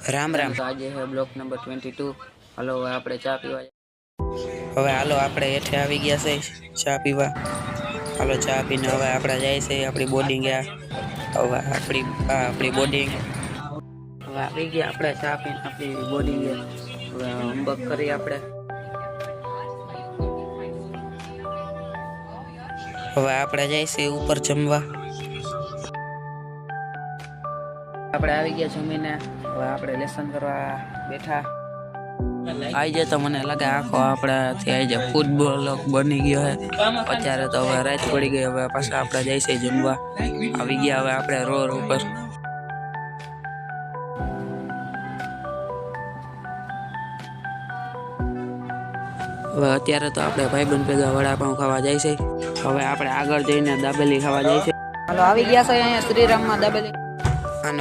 રામ રામ। તો આજે છે બ્લોક નંબર 22। હલો હવે આપણે ચા પીવા હવે હાલો આપણે હેઠે આવી ગયા છે ચા પીવા। હાલો ચા પીને હવે આપણે જાય છે આપણી બોર્ડિંગ। હવે આપણી બોર્ડિંગ હવે આવી ગયા આપણે ચા પીને આપણી બોર્ડિંગ। હવે હોમવર્ક કરી આપણે। હવે આપણે જાય છે ઉપર જમવા। આપણે આવી ગયા જમીને હવે આપણે લેસન કરવા બેઠા। આજે તો મને લાગે આખો આપણાથી આજે ફૂટબોલ બની ગયો છે। અત્યારે તો હવે રાત પડી ગઈ। હવે પાછા આપણે જઈશે જમવા। આવી ગયા હવે આપણે રોડ ઉપર। હવે અત્યારે તો આપણે ભાઈબંધ ભેગા વડાપાઉં ખાવા જાય છે। હવે આપણે આગળ જઈને દાબેલી ખાવા જાય છે। હાલો આવી ગયા છે અહીંયા શ્રીરામમાં દાબેલી।